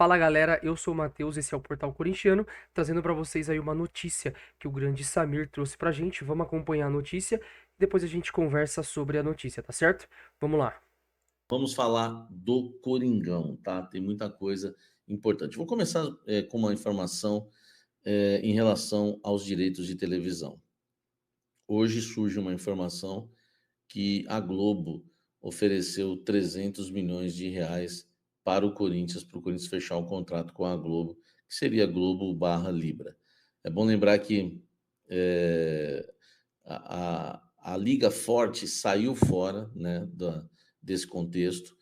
Fala galera, eu sou o Matheus, esse é o Portal Corintiano, trazendo pra vocês aí uma notícia que o grande Samir trouxe pra gente. Vamos acompanhar a notícia e depois a gente conversa sobre a notícia, tá certo? Vamos lá. Vamos falar do Coringão, tá? Tem muita coisa importante. Vou começar com uma informação em relação aos direitos de televisão. Hoje surge uma informação que a Globo ofereceu 300 milhões de reais para o Corinthians fechar um contrato com a Globo, que seria Globo barra Libra. É bom lembrar que eh, a Liga Forte saiu fora, né, desse contexto.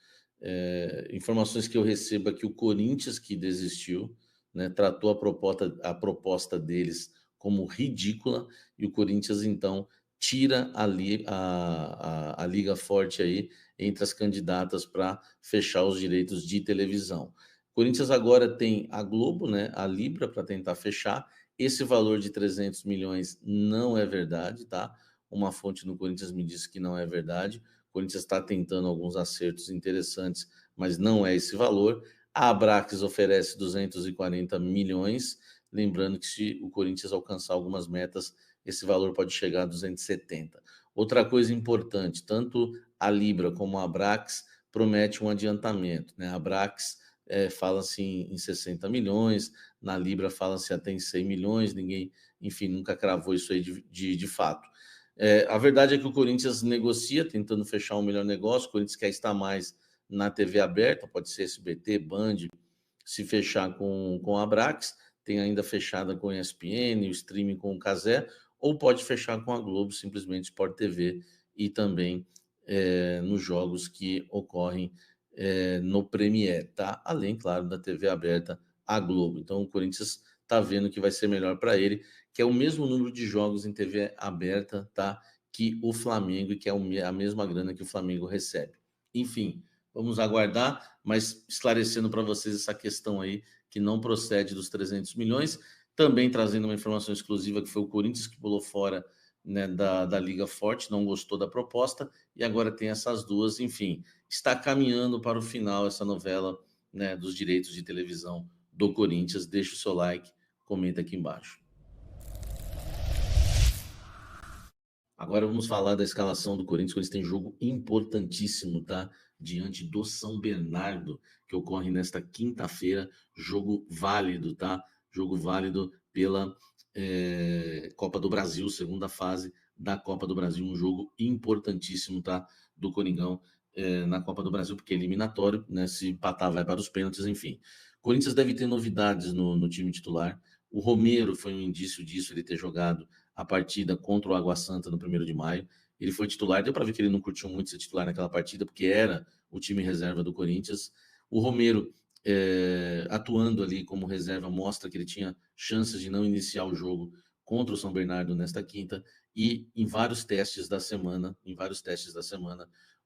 Informações que eu recebo é que o Corinthians que desistiu, né, tratou a proposta deles como ridícula, e o Corinthians então tira a Liga Forte aí entre as candidatas para fechar os direitos de televisão. O Corinthians agora tem a Globo, né, a Libra, para tentar fechar. Esse valor de 300 milhões não é verdade, tá? Uma fonte no Corinthians me disse que não é verdade. O Corinthians está tentando alguns acertos interessantes, mas não é esse valor. A Abrax oferece 240 milhões. Lembrando que se o Corinthians alcançar algumas metas, esse valor pode chegar a 270. Outra coisa importante, tanto a Libra como a Abrax promete um adiantamento, né? A Abrax fala-se em 60 milhões, na Libra fala-se até em 100 milhões, ninguém, enfim, nunca cravou isso aí de fato. A verdade é que o Corinthians negocia, tentando fechar um melhor negócio, o Corinthians quer estar mais na TV aberta, pode ser SBT, Band, se fechar com a Abrax, tem ainda fechada com a ESPN, o streaming com o Cazé, ou pode fechar com a Globo, simplesmente Sport TV, e também nos jogos que ocorrem no Premier, tá? Além, claro, da TV aberta, a Globo. Então o Corinthians está vendo que vai ser melhor para ele, que é o mesmo número de jogos em TV aberta, tá? Que o Flamengo, e que é a mesma grana que o Flamengo recebe. Enfim, vamos aguardar, mas esclarecendo para vocês essa questão aí, que não procede dos 300 milhões, também trazendo uma informação exclusiva que foi o Corinthians que pulou fora, né, da Liga Forte, não gostou da proposta, e agora tem essas duas, enfim, está caminhando para o final essa novela, né, dos direitos de televisão do Corinthians. Deixa o seu like, comenta aqui embaixo. Agora vamos falar da escalação do Corinthians. O Corinthians tem jogo importantíssimo, tá? Diante do São Bernardo, que ocorre nesta quinta-feira. Jogo válido, tá? Jogo válido pela Copa do Brasil, segunda fase da Copa do Brasil. Um jogo importantíssimo, tá? Do Coringão na Copa do Brasil, porque é eliminatório, né? Se empatar, vai para os pênaltis, enfim. O Corinthians deve ter novidades no time titular. O Romero foi um indício disso, ele ter jogado a partida contra o Água Santa no 1º de maio. Ele foi titular, deu para ver que ele não curtiu muito ser titular naquela partida, porque era o time reserva do Corinthians. O Romero, atuando ali como reserva, mostra que ele tinha chances de não iniciar o jogo contra o São Bernardo nesta quinta, e em vários testes da semana,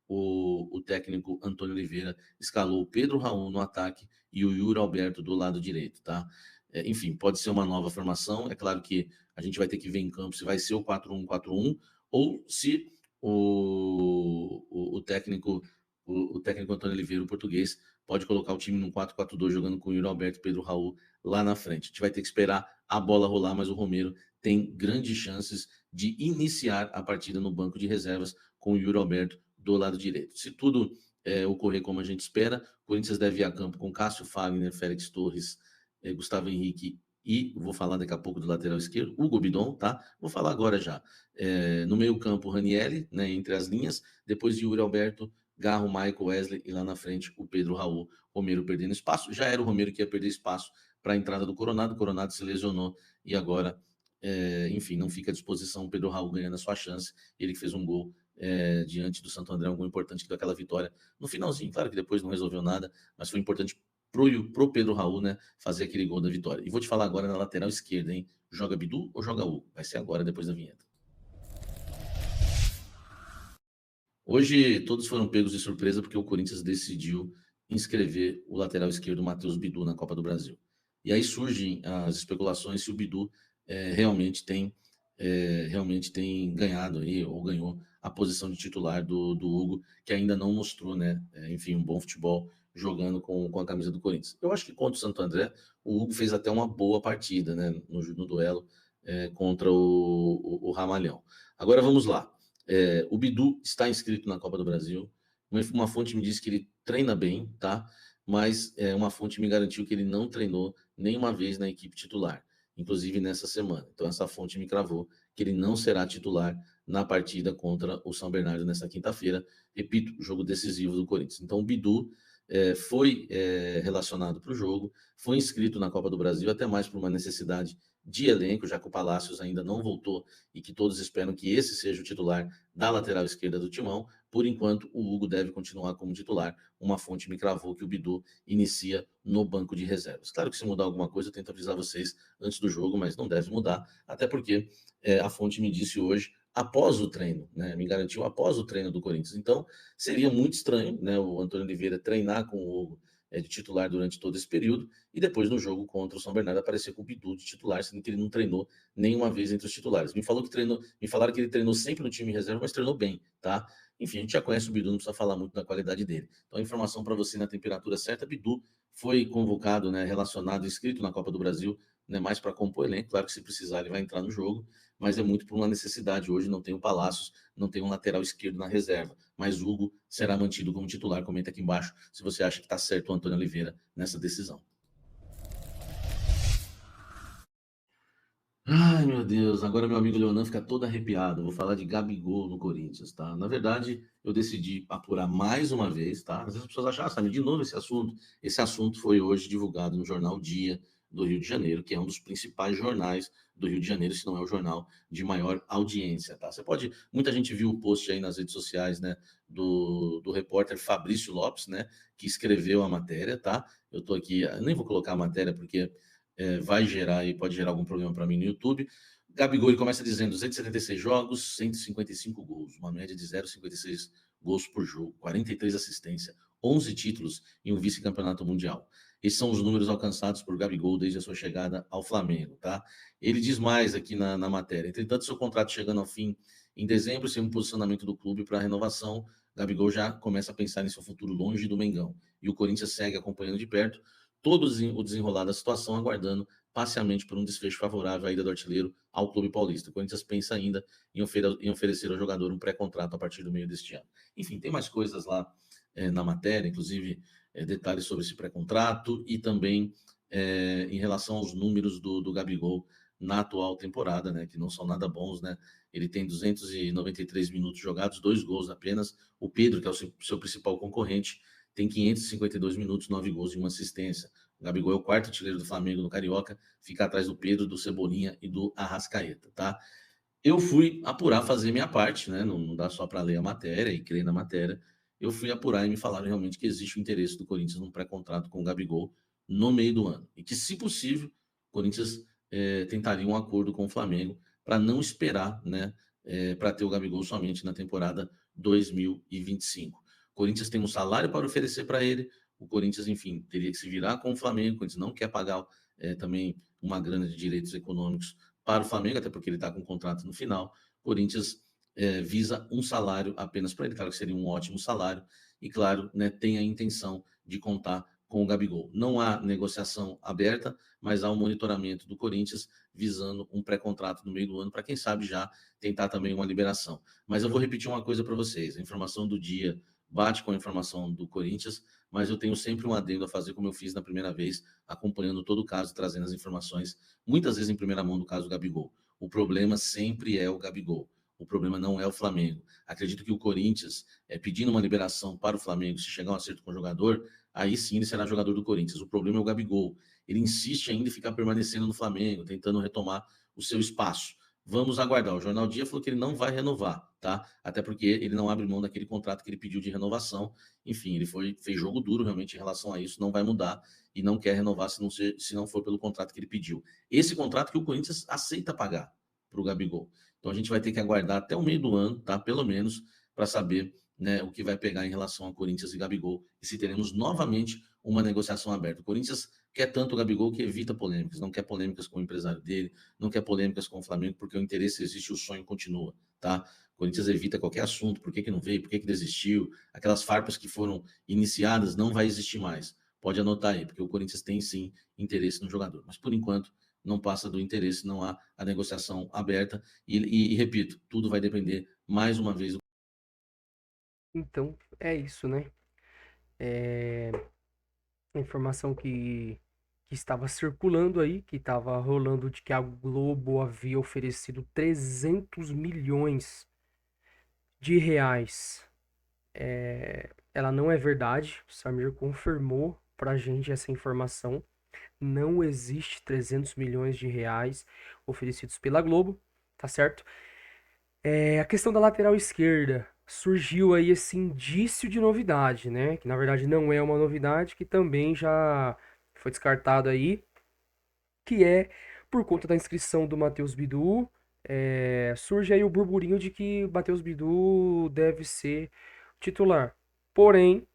o técnico Antônio Oliveira escalou o Pedro Raul no ataque e o Yuri Alberto do lado direito, tá? Enfim, pode ser uma nova formação. É claro que a gente vai ter que ver em campo se vai ser o 4-1-4-1 ou se o técnico Antônio Oliveira, o português, pode colocar o time num 4-4-2 jogando com o Yuri Alberto e Pedro Raul lá na frente. A gente vai ter que esperar a bola rolar, mas o Romero tem grandes chances de iniciar a partida no banco de reservas com o Yuri Alberto do lado direito. Se tudo ocorrer como a gente espera, o Corinthians deve ir a campo com Cássio Fagner, Félix Torres, Gustavo Henrique e vou falar daqui a pouco do lateral esquerdo, Hugo Bidon, tá? Vou falar agora já. No meio-campo, Ranielli, né, entre as linhas, depois de Yuri Alberto, Garro, Michael, Wesley e lá na frente o Pedro Raul, Romero perdendo espaço. Já era o Romero que ia perder espaço para a entrada do Coronado, o Coronado se lesionou e agora, enfim, não fica à disposição. O Pedro Raul ganhando a sua chance, ele que fez um gol diante do Santo André, um gol importante que deu aquela vitória no finalzinho. Claro que depois não resolveu nada, mas foi importante pro Pedro Raul, né, fazer aquele gol da vitória. E vou te falar agora na lateral esquerda, hein? Joga Bidu ou joga Hugo? Vai ser agora, depois da vinheta. Hoje todos foram pegos de surpresa porque o Corinthians decidiu inscrever o lateral esquerdo Matheus Bidu na Copa do Brasil. E aí surgem as especulações se o Bidu realmente tem ganhado aí, ou ganhou a posição de titular do Hugo, que ainda não mostrou, né, enfim, um bom futebol jogando com a camisa do Corinthians. Eu acho que contra o Santo André, o Hugo fez até uma boa partida, né, no duelo contra o Ramalhão. Agora vamos lá. O Bidu está inscrito na Copa do Brasil. Uma fonte me disse que ele treina bem, tá? Mas uma fonte me garantiu que ele não treinou nenhuma vez na equipe titular, inclusive nessa semana. Então, essa fonte me cravou que ele não será titular na partida contra o São Bernardo nessa quinta-feira. Repito, jogo decisivo do Corinthians. Então, o Bidu foi relacionado para o jogo, foi inscrito na Copa do Brasil, até mais por uma necessidade de elenco, já que o Palácios ainda não voltou e que todos esperam que esse seja o titular da lateral esquerda do Timão. Por enquanto, o Hugo deve continuar como titular. Uma fonte me cravou que o Bidu inicia no banco de reservas. Claro que se mudar alguma coisa, eu tento avisar vocês antes do jogo, mas não deve mudar, até porque a fonte me disse hoje, após o treino, né, me garantiu após o treino do Corinthians. Então, seria muito estranho, né, o Antônio Oliveira treinar com o Hugo de titular durante todo esse período, e depois no jogo contra o São Bernardo aparecer com o Bidu de titular, sendo que ele não treinou nenhuma vez entre os titulares. Me falaram que ele treinou sempre no time reserva, mas treinou bem, tá? Enfim, a gente já conhece o Bidu, não precisa falar muito da qualidade dele. Então, a informação para você na temperatura certa, Bidu foi convocado, né, relacionado, inscrito na Copa do Brasil, né, mais para compor elenco. Claro que se precisar ele vai entrar no jogo, mas é muito por uma necessidade. Hoje não tem o Palácios, não tem um lateral esquerdo na reserva, mas Hugo será mantido como titular. Comenta aqui embaixo se você acha que está certo o Antônio Oliveira nessa decisão. Ai, meu Deus, agora meu amigo Leonan fica todo arrepiado. Vou falar de Gabigol no Corinthians, tá? Na verdade, eu decidi apurar mais uma vez, tá? Às vezes as pessoas acham, sabe, de novo esse assunto. Esse assunto foi hoje divulgado no jornal Dia do Rio de Janeiro, que é um dos principais jornais do Rio de Janeiro, se não é o jornal de maior audiência, tá? Muita gente viu o post aí nas redes sociais, né, do repórter Fabrício Lopes, né, que escreveu a matéria, tá? Eu tô aqui, eu nem vou colocar a matéria porque vai gerar e pode gerar algum problema para mim no YouTube. Gabigol ele começa dizendo 276 jogos, 155 gols, uma média de 0,56 gols por jogo, 43 assistências, 11 títulos e um vice-campeonato mundial. Esses são os números alcançados por Gabigol desde a sua chegada ao Flamengo, tá? Ele diz mais aqui na matéria. Entretanto, seu contrato chegando ao fim em dezembro, sem um posicionamento do clube para renovação, Gabigol já começa a pensar em seu futuro longe do Mengão. E o Corinthians segue acompanhando de perto todo o desenrolar da situação, aguardando parcialmente por um desfecho favorável à ida do artilheiro ao clube paulista. O Corinthians pensa ainda em oferecer ao jogador um pré-contrato a partir do meio deste ano. Enfim, tem mais coisas lá na matéria, inclusive detalhes sobre esse pré-contrato e também em relação aos números do Gabigol na atual temporada, né, que não são nada bons, né? Ele tem 293 minutos jogados, 2 gols apenas. O Pedro, que é o seu principal concorrente, tem 552 minutos, 9 gols e uma assistência. O Gabigol é o quarto artilheiro do Flamengo no Carioca, fica atrás do Pedro, do Cebolinha e do Arrascaeta, tá? Eu fui apurar, fazer minha parte, né? Não dá só para ler a matéria e crer na matéria. Eu fui apurar e me falaram realmente que existe o interesse do Corinthians num pré-contrato com o Gabigol no meio do ano. E que, se possível, o Corinthians tentaria um acordo com o Flamengo para não esperar, né? Para ter o Gabigol somente na temporada 2025. O Corinthians tem um salário para oferecer para ele. O Corinthians, enfim, teria que se virar com o Flamengo. O Corinthians não quer pagar também uma grana de direitos econômicos para o Flamengo, até porque ele está com um contrato no final. O Corinthians visa um salário apenas para ele, claro que seria um ótimo salário, e claro, né, tem a intenção de contar com o Gabigol. Não há negociação aberta, mas há um monitoramento do Corinthians visando um pré-contrato no meio do ano, para quem sabe já tentar também uma liberação. Mas eu vou repetir uma coisa para vocês, a informação do dia bate com a informação do Corinthians, mas eu tenho sempre um adendo a fazer, como eu fiz na primeira vez, acompanhando todo o caso, trazendo as informações, muitas vezes em primeira mão do caso do Gabigol. O problema sempre é o Gabigol. O problema não é o Flamengo. Acredito que o Corinthians, pedindo uma liberação para o Flamengo, se chegar a um acerto com o jogador, aí sim ele será jogador do Corinthians. O problema é o Gabigol. Ele insiste ainda em ficar permanecendo no Flamengo, tentando retomar o seu espaço. Vamos aguardar. O Jornal Dia falou que ele não vai renovar, tá? Até porque ele não abre mão daquele contrato que ele pediu de renovação. Enfim, ele fez jogo duro realmente em relação a isso, não vai mudar e não quer renovar se não for pelo contrato que ele pediu. Esse contrato que o Corinthians aceita pagar para o Gabigol. Então a gente vai ter que aguardar até o meio do ano, tá? Pelo menos, para saber, né, o que vai pegar em relação a Corinthians e Gabigol e se teremos novamente uma negociação aberta. O Corinthians quer tanto o Gabigol que evita polêmicas, não quer polêmicas com o empresário dele, não quer polêmicas com o Flamengo, porque o interesse existe, o sonho continua, tá? O Corinthians evita qualquer assunto, por que que não veio, por que que desistiu, aquelas farpas que foram iniciadas não vai existir mais. Pode anotar aí, porque o Corinthians tem sim interesse no jogador, mas por enquanto não passa do interesse, não há a negociação aberta e repito, tudo vai depender mais uma vez. Então, é isso, né? A informação que estava circulando aí, que estava rolando de que a Globo havia oferecido 300 milhões de reais. Ela não é verdade. O Samir confirmou pra gente essa informação. Não existe 300 milhões de reais oferecidos pela Globo, tá certo? A questão da lateral esquerda, surgiu aí esse indício de novidade, né? Que na verdade não é uma novidade, que também já foi descartado aí, que é por conta da inscrição do Matheus Bidu. Surge aí o burburinho de que o Matheus Bidu deve ser titular. Porém,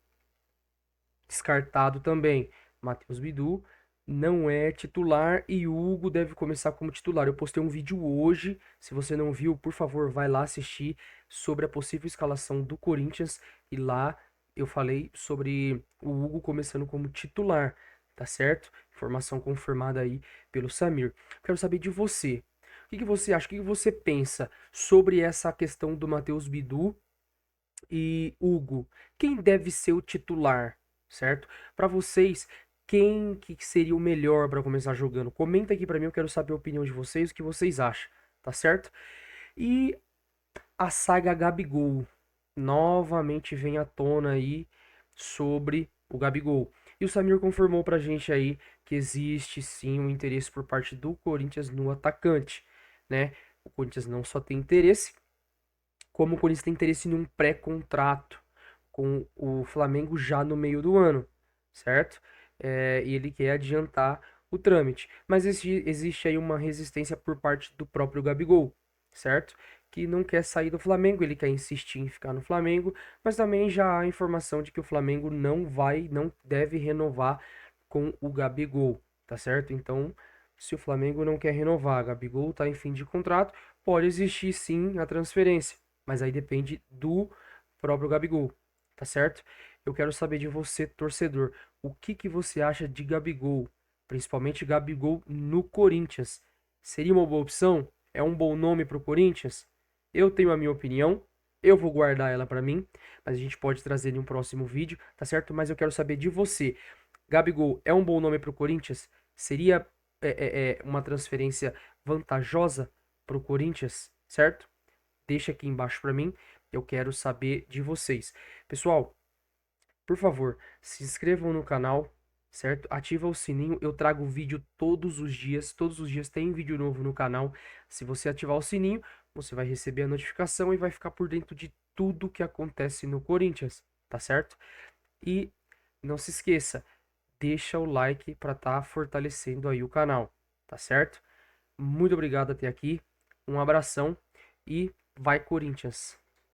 descartado também. Matheus Bidu não é titular e Hugo deve começar como titular. Eu postei um vídeo hoje, se você não viu, por favor, vai lá assistir sobre a possível escalação do Corinthians e lá eu falei sobre o Hugo começando como titular, tá certo? Informação confirmada aí pelo Samir. Quero saber de você. O que que você acha? O que que você pensa sobre essa questão do Matheus Bidu e Hugo? Quem deve ser o titular, certo? Para vocês, quem que seria o melhor para começar jogando? Comenta aqui para mim, eu quero saber a opinião de vocês, o que vocês acham, tá certo? E a saga Gabigol novamente vem à tona aí sobre o Gabigol. E o Samir confirmou pra gente aí que existe sim um interesse por parte do Corinthians no atacante, né? O Corinthians não só tem interesse, como o Corinthians tem interesse em um pré-contrato com o Flamengo já no meio do ano, certo? E ele quer adiantar o trâmite. Mas existe aí uma resistência por parte do próprio Gabigol, certo? Que não quer sair do Flamengo, ele quer insistir em ficar no Flamengo, mas também já há informação de que o Flamengo não deve renovar com o Gabigol, tá certo? Então, se o Flamengo não quer renovar, Gabigol está em fim de contrato, pode existir sim a transferência, mas aí depende do próprio Gabigol, tá certo? Eu quero saber de você, torcedor, o que que você acha de Gabigol, principalmente Gabigol no Corinthians? Seria uma boa opção? É um bom nome para o Corinthians? Eu tenho a minha opinião, eu vou guardar ela para mim, mas a gente pode trazer em um próximo vídeo, tá certo? Mas eu quero saber de você. Gabigol é um bom nome para o Corinthians? Seria uma transferência vantajosa para o Corinthians, certo? Deixa aqui embaixo para mim, eu quero saber de vocês. Pessoal, por favor, se inscrevam no canal, certo? Ativa o sininho, eu trago vídeo todos os dias tem vídeo novo no canal. Se você ativar o sininho, você vai receber a notificação e vai ficar por dentro de tudo que acontece no Corinthians, tá certo? E não se esqueça, deixa o like para estar fortalecendo aí o canal, tá certo? Muito obrigado até aqui, um abração e vai Corinthians!